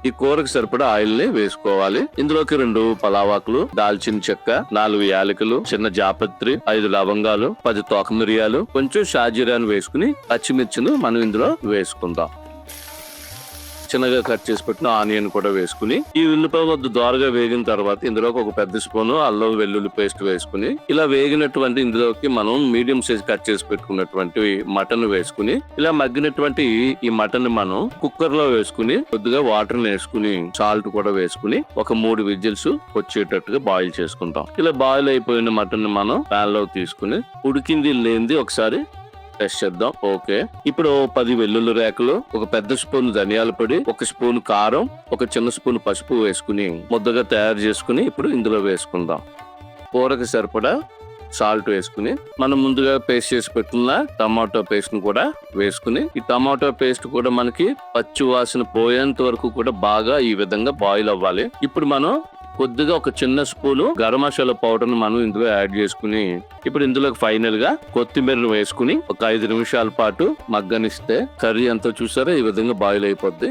ఈ కూరకు సరిపడా ఆయిల్ ని వేసుకోవాలి. ఇందులోకి 2 పలావాకులు, దాల్చిన చెక్క, 4 యాలకులు, చిన్న జాపత్రి, 5 లవంగాలు, 10 తోక మిరియాలు, కొంచెం షాజీరాను వేసుకుని పచ్చిమిర్చిని మనం ఇందులో వేసుకుందాం. చిన్నగా కట్ చేసి పెట్టిన ఆనియన్ కూడా వేసుకుని ఈ ఉల్లిపాయ వద్ద దోరగా వేగిన తర్వాత ఇందులోకి ఒక పెద్ద స్పూను అల్లం వెల్లుల్లి పేస్ట్ వేసుకుని ఇలా వేగినటువంటి ఇందులోకి మనం మీడియం సైజ్ కట్ చేసి పెట్టుకున్నటువంటి మటన్ వేసుకుని ఇలా మగ్గినటువంటి ఈ మటన్ మనం కుక్కర్ లో వేసుకుని కొద్దిగా వాటర్ వేసుకుని సాల్ట్ కూడా వేసుకుని ఒక 3 విజిల్స్ వచ్చేటట్టుగా బాయిల్ చేసుకుంటాం. ఇలా బాయిల్ అయిపోయిన మటన్ మనం ప్యాన్ లో తీసుకుని ఉడికింది లేనిది ఒకసారి టెస్ట్ చేద్దాం. ఓకే, ఇప్పుడు 10 వెల్లుల్లి రేకలు, ఒక పెద్ద స్పూన్ ధనియాల పొడి, 1 స్పూన్ కారం, ఒక చిన్న స్పూన్ పసుపు వేసుకుని ముద్దగా తయారు చేసుకుని ఇప్పుడు ఇందులో వేసుకుందాం. కూరకు సరిపడా సాల్ట్ వేసుకుని మనం ముందుగా పేస్ట్ చేసి పెట్టుకున్న టమాటో పేస్ట్ ను కూడా వేసుకుని ఈ టమాటో పేస్ట్ కూడా మనకి పచ్చి వాసన పోయేంత వరకు కూడా బాగా ఈ విధంగా బాయిల్ అవ్వాలి. ఇప్పుడు మనం కొద్దిగా ఒక చిన్న స్పూను గరం మసాలా పౌడర్ ను మనం ఇందులో యాడ్ చేసుకుని ఇప్పుడు ఇందులోకి ఫైనల్ గా కొత్తిమీరను వేసుకుని ఒక 5 నిమిషాల పాటు మగ్గనిస్తే కర్రీ అంతా చూసారా ఈ విధంగా బాయిల్ అయిపోద్ది.